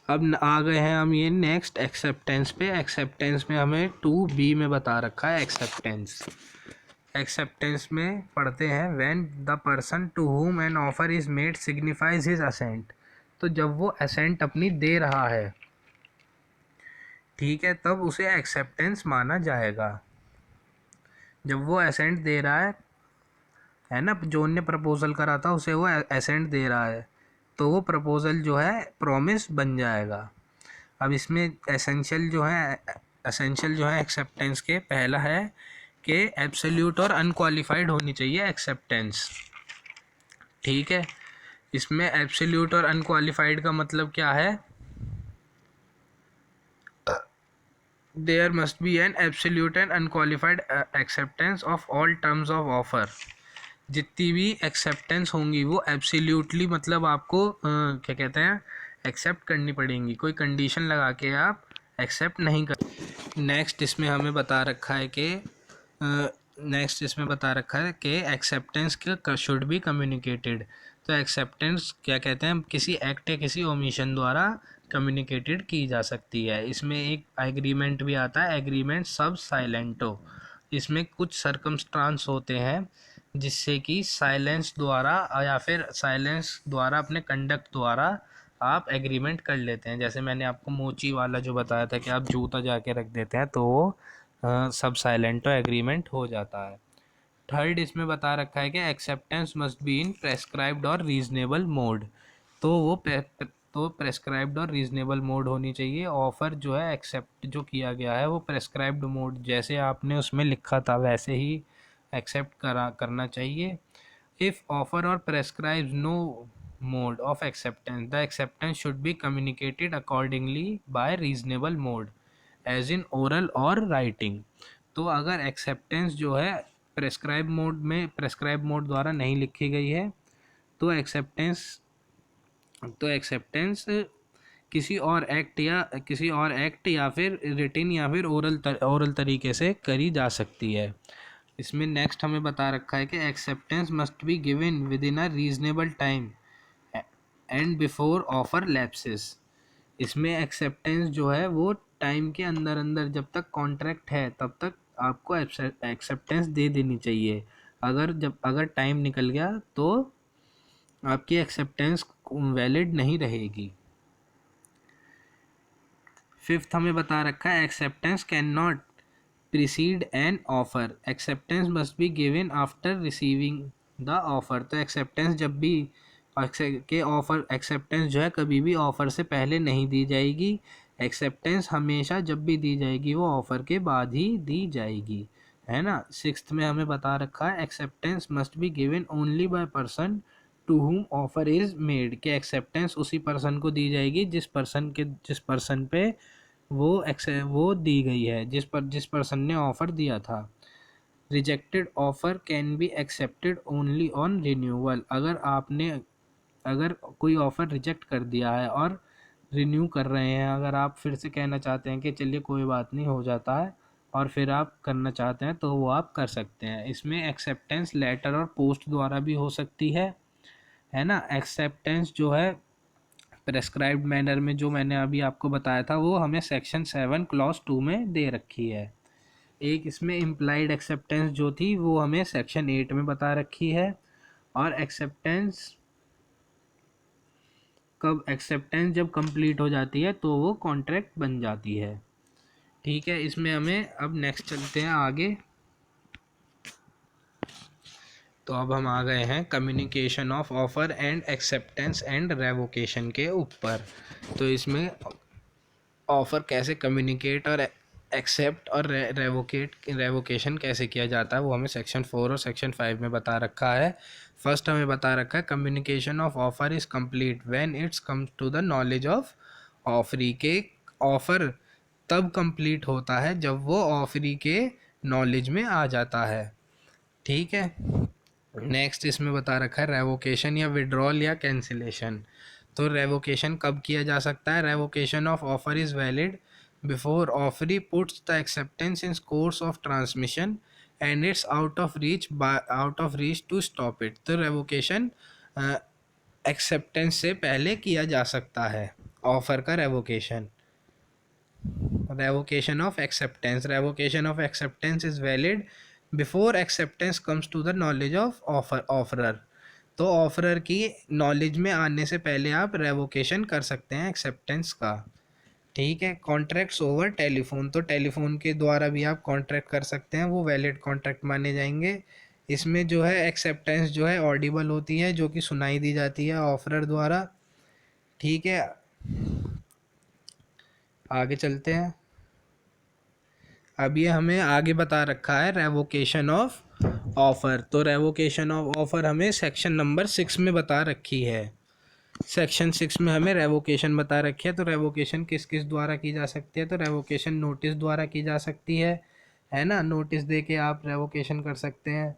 अब आ गए हैं हम ये नेक्स्ट एक्सेप्टेंस पे। एक्सेप्टेंस में हमें 2B में बता रखा है एक्सेप्टेंस। एक्सेप्टेंस में पढ़ते हैं when the person to whom an offer is made signifies his assent. तो जब वो असेंट अपनी दे रहा है, ठीक है, तब उसे एक्सेप्टेंस माना जाएगा। जब वो असेंट दे रहा है ना, जो ने प्रपोजल करा था उसे वो असेंट दे रहा है, तो वो प्रपोजल जो है प्रॉमिस बन जाएगा। अब इसमें एसेंशियल जो है एक्सेप्टेंस के पहला है कि एब्सोल्यूट और अनक्वालिफाइड होनी चाहिए एक्सेप्टेंस। ठीक है, इसमें एब्सोल्यूट और अनक्वालिफाइड का मतलब क्या है? There must be an absolute and unqualified acceptance of all terms of offer. जितनी भी एक्सेप्टेंस होंगी वो एब्सोल्यूटली मतलब आपको क्या कहते हैं एक्सेप्ट करनी पड़ेंगी, कोई कंडीशन लगा के आप एक्सेप्ट नहीं कर। नेक्स्ट इसमें बता रखा है कि एक्सेप्टेंस का शुड बी कम्युनिकेटेड। तो एक्सेप्टेंस क्या कहते हैं, किसी एक्ट या किसी ओमिशन द्वारा कम्युनिकेटेड की जा सकती है। इसमें एक एग्रीमेंट भी आता है, एग्रीमेंट सब साइलेंटो। इसमें कुछ सरकमस्टांस होते हैं जिससे कि साइलेंस द्वारा या फिर साइलेंस द्वारा अपने कंडक्ट द्वारा आप एग्रीमेंट कर लेते हैं। जैसे मैंने आपको मोची वाला जो बताया था कि आप जूता जाके रख देते हैं तो वो सब साइलेंटो एग्रीमेंट हो जाता है। थर्ड इसमें बता रखा है कि acceptance must be in prescribed और रीजनेबल मोड। तो तो प्रेस्क्राइब्ड और रीजनेबल मोड होनी चाहिए। ऑफ़र जो है एक्सेप्ट जो किया गया है वो प्रेस्क्राइब्ड मोड जैसे आपने उसमें लिखा था वैसे ही एक्सेप्ट करना चाहिए। इफ़ ऑफर और prescribes no mode of acceptance, the acceptance should be communicated accordingly by reasonable mode as in oral or writing। तो अगर एक्सेप्टेंस जो है प्रेस्क्राइब मोड द्वारा नहीं लिखी गई है तो एक्सेप्टेंस किसी और एक्ट या फिर रिटिन या फिर ओरल तरीके से करी जा सकती है। इसमें नेक्स्ट हमें बता रखा है कि acceptance must be given with in a reasonable time and before offer lapses. इसमें एक्सेप्टेंस जो है वो टाइम के अंदर अंदर, जब तक कॉन्ट्रैक्ट है तब तक आपको एक्सेप्टेंस दे देनी चाहिए। अगर टाइम निकल गया तो आपकी एक्सेप्टेंस वैलिड नहीं रहेगी। फिफ्थ हमें बता रखा है acceptance can not preceded an offer, acceptance must be given after receiving the offer. तो एक्सेप्टेंस जब भी एक्सेप्टेंस जो है कभी भी ऑफ़र से पहले नहीं दी जाएगी। एक्सेप्टेंस हमेशा जब भी दी जाएगी वो ऑफ़र के बाद ही दी जाएगी, है ना। सिक्स्थ में हमें बता रखा है acceptance must be given only by person to whom offer is made, कि एक्सेप्टेंस उसी पर्सन को दी जाएगी जिस पर्सन पे वो दी गई है, जिस पर्सन ने ऑफ़र दिया था। Rejected offer can be accepted only on renewal, अगर कोई ऑफ़र रिजेक्ट कर दिया है और रिन्यू कर रहे हैं, अगर आप फिर से कहना चाहते हैं कि चलिए कोई बात नहीं हो जाता है, और फिर आप करना चाहते हैं तो वो आप कर सकते हैं। इसमें एक्सेप्टेंस लेटर और पोस्ट द्वारा भी हो सकती है ना। एक्सेप्टेंस जो है प्रेस्क्राइब्ड मैनर में, जो मैंने अभी आपको बताया था, वो हमें सेक्शन 7 क्लॉज 2 में दे रखी है। एक इसमें इम्प्लाइड एक्सेप्टेंस जो थी वो हमें सेक्शन 8 में बता रखी है। और एक्सेप्टेंस जब कंप्लीट हो जाती है तो वो कॉन्ट्रैक्ट बन जाती है। ठीक है, इसमें हमें अब नेक्स्ट चलते हैं आगे। तो अब हम आ गए हैं communication of offer and acceptance and revocation के ऊपर। तो इसमें ऑफ़र कैसे कम्युनिकेट और एक्सेप्ट और रेवोकेशन कैसे किया जाता है वो हमें सेक्शन 4 और सेक्शन 5 में बता रखा है। फर्स्ट हमें बता रखा है communication of offer is complete when its comes to the knowledge of offeree, के ऑफ़र तब कंप्लीट होता है जब वो ऑफरी के नॉलेज में आ जाता है। ठीक है, नेक्स्ट इसमें बता रखा है रेवोकेशन या विड्रॉल या कैंसिलेशन। तो रेवोकेशन कब किया जा सकता है? Revocation of offer is valid before offeree puts the acceptance in course of transmission and it's out of reach to stop it. तो रेवोकेशन एक्सेप्टेंस से पहले किया जा सकता है ऑफर का revocation. Revocation of acceptance is valid before acceptance comes to the knowledge of offeror. तो offeror की नॉलेज में आने से पहले आप रेवोकेशन कर सकते हैं एक्सेप्टेंस का। ठीक है, कॉन्ट्रैक्ट्स ओवर टेलीफोन, तो टेलीफोन के द्वारा भी आप कॉन्ट्रैक्ट कर सकते हैं, वो वैलिड कॉन्ट्रैक्ट माने जाएंगे। इसमें जो है एक्सेप्टेंस जो है ऑडिबल होती है, जो कि सुनाई दी जाती है ऑफरर द्वारा। ठीक है, आगे चलते हैं। अब ये हमें आगे बता रखा है रेवोकेशन ऑफ ऑफ़र। तो रेवोकेशन ऑफ ऑफ़र हमें सेक्शन नंबर 6 में बता रखी है। सेक्शन 6 में हमें रेवोकेशन बता रखी है। तो रेवोकेशन किस किस द्वारा की जा सकती है? तो रेवोकेशन नोटिस द्वारा की जा सकती है ना। नोटिस दे के आप रेवोकेशन कर सकते हैं।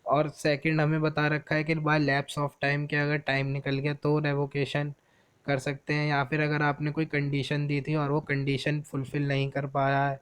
और सेकंड हमें बता रखा है कि बाय लैप्स ऑफ टाइम, के अगर टाइम निकल गया तो रेवोकेशन कर सकते हैं, या फिर अगर आपने कोई कंडीशन दी थी और वो कंडीशन फुलफ़िल नहीं कर पाया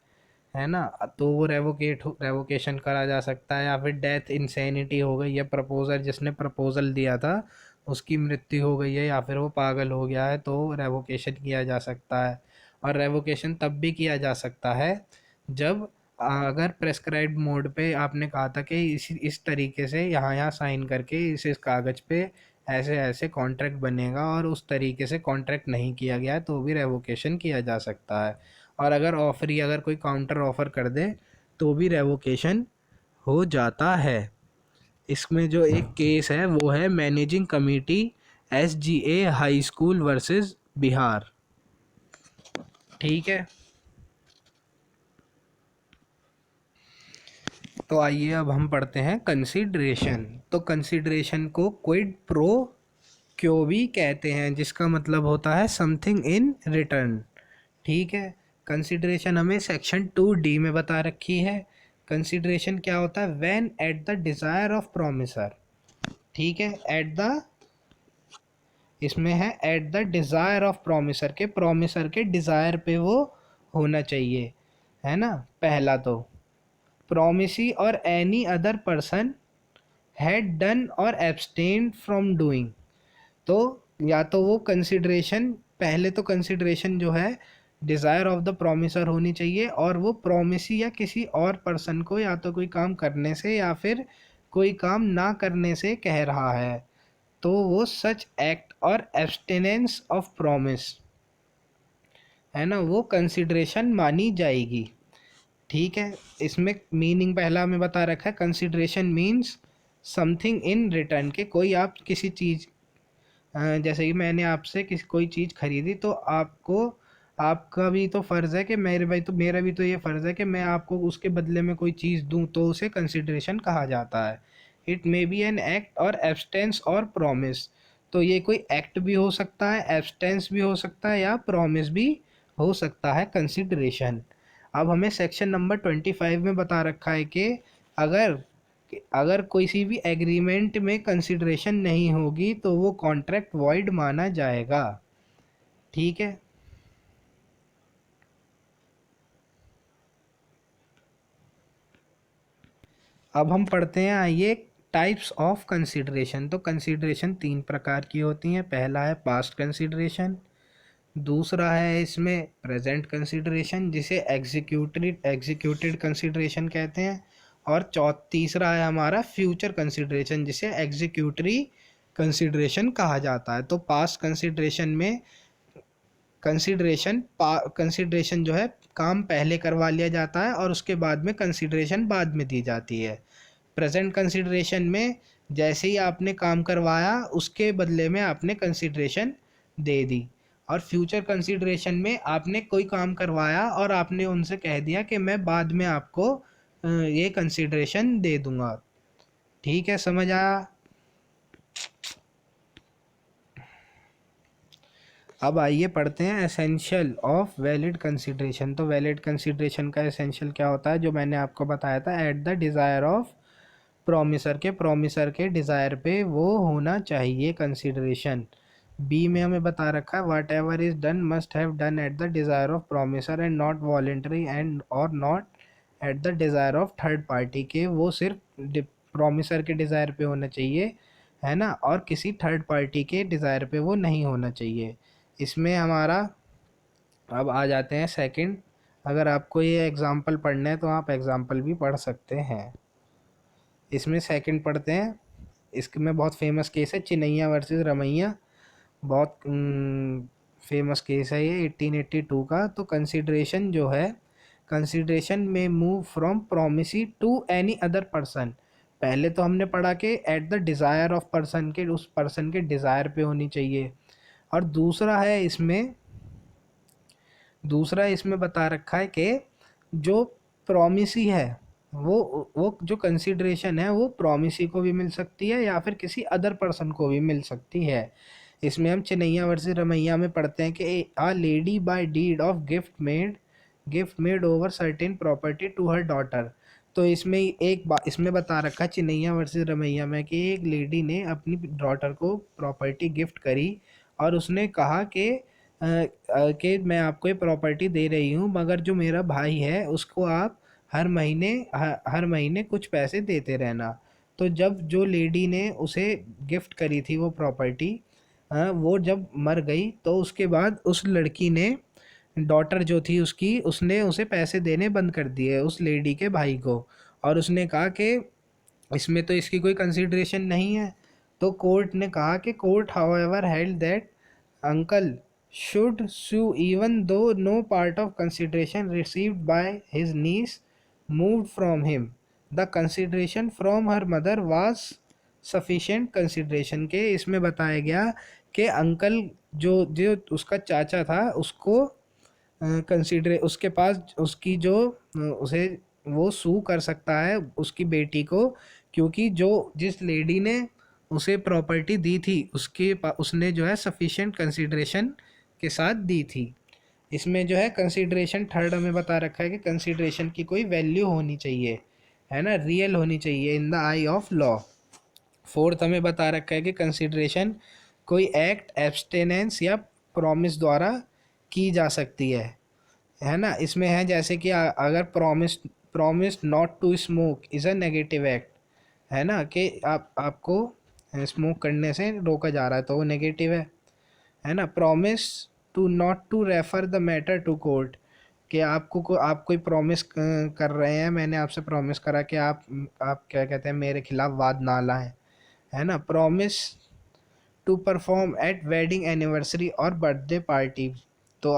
है ना, तो वो रेवोकेशन करा जा सकता है। या फिर डेथ, इंसैनिटी हो गई है, प्रपोजर जिसने प्रपोजल दिया था उसकी मृत्यु हो गई है, या फिर वो पागल हो गया है, तो रेवोकेशन किया जा सकता है। और रेवोकेशन तब भी किया जा सकता है जब अगर प्रेस्क्राइब्ड मोड पे आपने कहा था कि इस तरीके से यहाँ साइन करके इस कागज़ पे ऐसे ऐसे कॉन्ट्रैक्ट बनेगा, और उस तरीके से कॉन्ट्रैक्ट नहीं किया गया है, तो भी रेवोकेशन किया जा सकता है। और अगर कोई काउंटर ऑफ़र कर दे तो भी रेवोकेशन हो जाता है। इसमें जो एक केस है वो है managing committee SGA high school versus Bihar. ठीक है, तो आइए अब हम पढ़ते हैं कंसीडरेशन। तो कंसीडरेशन को क्विड प्रो क्यो भी कहते हैं, जिसका मतलब होता है समथिंग इन रिटर्न। ठीक है, कंसीडरेशन हमें सेक्शन 2D में बता रखी है। कंसीडरेशन क्या होता है? When eight the desire of promisor. ठीक है, एट द इसमें है eight the desire of promisor, के प्रोमिसर के डिज़ायर पे वो होना चाहिए, है ना। पहला तो प्रोमिसी और any other person had done और एब्सटेन्ड फ्रॉम डूइंग, तो या तो वो कंसिडरेशन, पहले तो कंसिडरेशन जो है डिज़ायर ऑफ द प्रोमिसर होनी चाहिए, और वो प्रोमिसी या किसी और पर्सन को या तो कोई काम करने से या फिर कोई काम ना करने से कह रहा है, तो वो सच एक्ट और एब्सटेनेंस ऑफ प्रॉमिस, है ना, वो कंसिडरेशन मानी जाएगी। ठीक है, इसमें मीनिंग पहला हमें बता रखा है, consideration means something in return, के कोई आप किसी चीज़, जैसे कि मैंने आपसे किसी कोई चीज़ खरीदी, तो आपको, आपका भी तो फ़र्ज़ है कि मेरा भी तो ये फ़र्ज़ है कि मैं आपको उसके बदले में कोई चीज़ दूं, तो उसे कंसिडरेशन कहा जाता है। It may be an act और एब्सटेंस और प्रॉमिस, तो ये कोई एक्ट भी हो सकता है, एब्सटेंस भी हो सकता है, या प्रॉमिस भी हो सकता है कंसिडरेशन। अब हमें सेक्शन नंबर 25 में बता रखा है कि अगर अगर किसी भी एग्रीमेंट में कंसिडरेशन नहीं होगी तो वो कॉन्ट्रैक्ट वॉइड माना जाएगा। ठीक है, अब हम पढ़ते हैं, आइए, टाइप्स ऑफ कंसिडरेशन। तो कंसिडरेशन तीन प्रकार की होती हैं। पहला है पास्ट कंसिडरेशन, दूसरा है इसमें प्रेजेंट कंसिडरेशन जिसे एग्जीक्यूटेड कंसिडरेशन कहते हैं, और तीसरा है हमारा फ्यूचर कंसिडरेशन जिसे एग्जीक्यूटरी कंसिडरेशन कहा जाता है। तो पास्ट कंसिडरेशन में कंसिडरेशन जो है काम पहले करवा लिया जाता है और उसके बाद में कंसिडरेशन बाद में दी जाती है। प्रेजेंट कंसिडरेशन में जैसे ही आपने काम करवाया उसके बदले में आपने कंसिडरेशन दे दी, और फ्यूचर कंसिडरेशन में आपने कोई काम करवाया और आपने उनसे कह दिया कि मैं बाद में आपको ये कंसिडरेशन दे दूंगा। ठीक है, समझ आया। अब आइए पढ़ते हैं एसेंशियल ऑफ वैलिड कंसिडरेशन। तो वैलिड कंसिडरेशन का एसेंशियल क्या होता है, जो मैंने आपको बताया था, eight the desire of promisor के डिज़ायर पे वो होना चाहिए कंसिडरेशन। बी में हमें बता रखा है, whatever is done must have done at the desire of promisor and not voluntary and और not at the desire of third party, के वो सिर्फ प्रोमिसर के डिज़ायर पे होना चाहिए, है ना, और किसी थर्ड पार्टी के डिज़ायर पे वो नहीं होना चाहिए। इसमें हमारा, अब आ जाते हैं सेकंड, अगर आपको ये एग्ज़ाम्पल पढ़ना है तो आप एग्ज़ाम्पल भी पढ़ सकते हैं। इसमें सेकंड पढ़ते हैं, इसमें बहुत फेमस केस है चिन्नैया वर्सेस रमैया, बहुत फेमस केस है ये 1882 का। तो कंसिडरेशन जो है, कंसिडरेशन में move from promisee to any other person, पहले तो हमने पढ़ा कि at the desire of person, के उस पर्सन के डिज़ायर पे होनी चाहिए, और दूसरा इसमें बता रखा है कि जो प्रॉमिसी है वो जो कंसिडरेशन है वो प्रॉमिसी को भी मिल सकती है या फिर किसी अदर पर्सन को भी मिल सकती है। इसमें हम चिन्नैया वर्सेस रमैया में पढ़ते हैं कि a lady by deed of gift made over certain property to her daughter. तो इसमें इसमें बता रखा है चिन्नैया वर्सेस रमैया में कि एक लेडी ने अपनी डॉटर को प्रॉपर्टी गिफ्ट करी और उसने कहा कि मैं आपको ये प्रॉपर्टी दे रही हूँ, मगर जो मेरा भाई है उसको आप हर महीने कुछ पैसे देते रहना। तो जब जो लेडी ने उसे गिफ्ट करी थी वो प्रॉपर्टी, वो जब मर गई तो उसके बाद उस लड़की ने, डॉटर जो थी उसकी, उसने उसे पैसे देने बंद कर दिए उस लेडी के भाई को, और उसने कहा कि इसमें तो इसकी कोई कंसिडरेशन नहीं है। तो कोर्ट ने कहा कि court however held that uncle should sue even though no part of consideration received by his niece moved from him. The consideration from her mother was sufficient consideration, के इसमें बताया गया कि अंकल जो जो उसका चाचा था उसको कंसिडरे उसके पास उसकी जो उसे वो सू कर सकता है उसकी बेटी को, क्योंकि जो जिस लेडी ने उसे प्रॉपर्टी दी थी उसने जो है सफिशिएंट कंसिडरेशन के साथ दी थी। इसमें जो है कंसिडरेशन थर्ड हमें बता रखा है कि कंसिडरेशन की कोई वैल्यू होनी चाहिए, है ना, रियल होनी चाहिए in the I of law. Fourth हमें बता रखा है कि कंसिडरेशन कोई एक्ट एब्सटेनेंस या प्रॉमिस द्वारा की जा सकती है ना। इसमें है जैसे कि अगर promise not to smoke is a negative act, है ना, कि आपको स्मोक करने से रोका जा रहा है तो वो नेगेटिव है ना। Promise to not to refer the matter to court, कि आप कोई प्रॉमिस कर रहे हैं, मैंने आपसे प्रॉमिस करा कि आप क्या कहते हैं मेरे खिलाफ वाद ना लाएं, है ना। Promise to perform at wedding anniversary और बर्थडे पार्टी, तो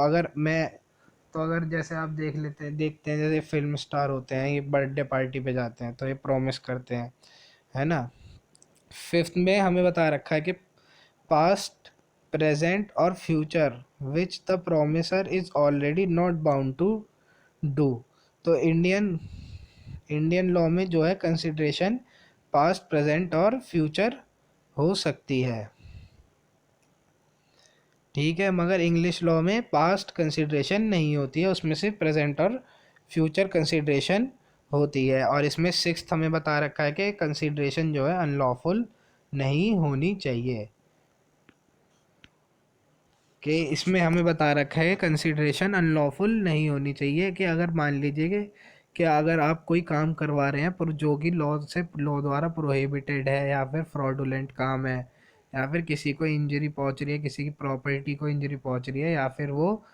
अगर जैसे आप देखते हैं जैसे फिल्म स्टार होते हैं, ये बर्थडे पार्टी पे जाते हैं तो ये प्रॉमिस करते हैं, है ना। फिफ्थ में हमें बता रखा है कि पास्ट, प्रेजेंट और future which the promisor is already not bound to do. तो इंडियन लॉ में जो है कंसिडरेशन पास्ट, प्रेजेंट और फ्यूचर हो सकती है, ठीक है, मगर इंग्लिश लॉ में पास्ट कंसिडरेशन नहीं होती है, उसमें सिर्फ प्रेजेंट और फ्यूचर कंसिडरेशन होती है। और इसमें सिक्स्थ हमें बता रखा है कि कंसिडरेशन जो है अनलॉफुल नहीं होनी चाहिए, कि इसमें हमें बता रखा है कंसिडरेशन अनलॉफुल नहीं होनी चाहिए, कि अगर मान लीजिए कि अगर आप कोई काम करवा रहे हैं पर जो कि लॉ द्वारा प्रोहिबिटेड है, या फिर फ्रॉडुलेंट काम है, या फिर किसी को इंजरी पहुंच रही है, किसी की प्रॉपर्टी को इंजरी पहुंच रही है, या फिर वो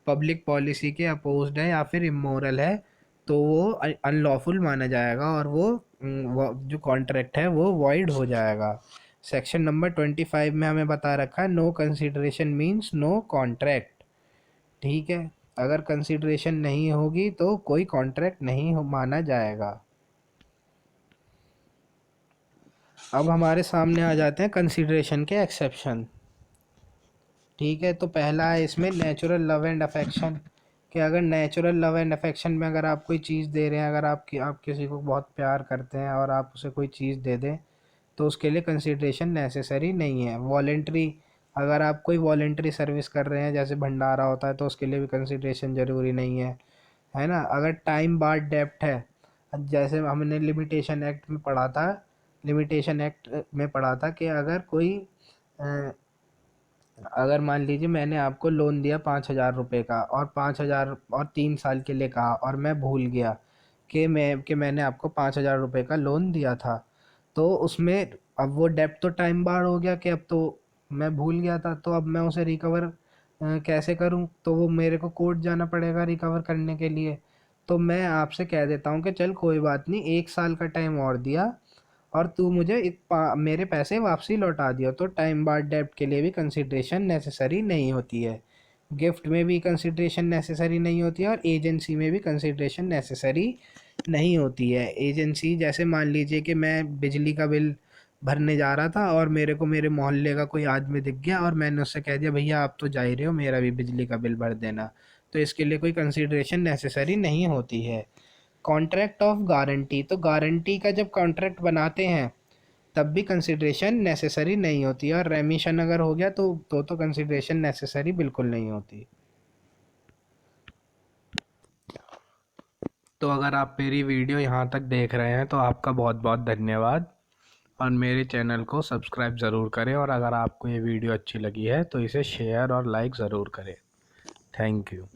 पब्लिक पॉलिसी के अपोज्ड है या फिर इमोरल है, तो वो अनलॉफुल माना जाएगा और वो जो कॉन्ट्रैक्ट है वो वॉइड हो जाएगा। सेक्शन नंबर 25 में हमें बता रखा है no consideration means no contract, ठीक है, अगर कंसिडरेशन नहीं होगी तो कोई कॉन्ट्रैक्ट नहीं माना जाएगा। अब हमारे सामने आ जाते हैं कंसिडरेशन के एक्सेप्शन, ठीक है। तो पहला है इसमें नेचुरल लव एंड अफेक्शन, कि अगर नेचुरल लव एंड अफेक्शन में अगर आप कोई चीज़ दे रहे हैं, अगर आप किसी को बहुत प्यार करते हैं और आप उसे कोई चीज़ दे दें तो उसके लिए कंसिडरेशन नेसेसरी नहीं है। वॉलेंट्री, अगर आप कोई वॉलेंट्री सर्विस कर रहे हैं जैसे भंडारा होता है तो उसके लिए भी कंसिडरेशन ज़रूरी नहीं है ना। अगर टाइम बार्ड डेप्ट है, जैसे हमने लिमिटेशन एक्ट में पढ़ा था कि अगर मान लीजिए मैंने आपको लोन दिया 5,000 रुपये का, और 5,000 और 3 साल के लिए कहा, और मैं भूल गया कि मैंने आपको 5,000 रुपये का लोन दिया था, तो उसमें अब वो डेप्ट तो टाइम बार हो गया, कि अब तो मैं भूल गया था, तो अब मैं उसे रिकवर कैसे करूं, तो वो मेरे को कोर्ट जाना पड़ेगा रिकवर करने के लिए। तो मैं आपसे कह देता हूं कि चल कोई बात नहीं, 1 साल का टाइम और दिया और तू मुझे मेरे पैसे वापसी लौटा दिया, तो टाइम बार डेब्ट के लिए भी कंसिडरेशन नेसेसरी नहीं होती है। गिफ्ट में भी कंसिडरेशन नेसेसरी नहीं होती है, और एजेंसी में भी कंसिडरेशन नेसेसरी नहीं होती है। एजेंसी जैसे मान लीजिए कि मैं बिजली का बिल भरने जा रहा था और मेरे को मेरे मोहल्ले का कोई आदमी दिख गया और मैंने उससे कह दिया भैया आप तो जा ही रहे हो, मेरा भी बिजली का बिल भर देना, तो इसके लिए कोई कंसिडरेशन नेसेसरी नहीं होती है। कॉन्ट्रैक्ट ऑफ गारंटी, तो गारंटी का जब कॉन्ट्रैक्ट बनाते हैं तब भी कंसिडरेशन नेसेसरी नहीं होती है, और रेमिशन अगर हो गया तो कंसिडरेशन नेसेसरी बिल्कुल नहीं होती। तो अगर आप मेरी वीडियो यहाँ तक देख रहे हैं तो आपका बहुत बहुत धन्यवाद, और मेरे चैनल को सब्सक्राइब ज़रूर करें, और अगर आपको ये वीडियो अच्छी लगी है तो इसे शेयर और लाइक ज़रूर करें। Thank you.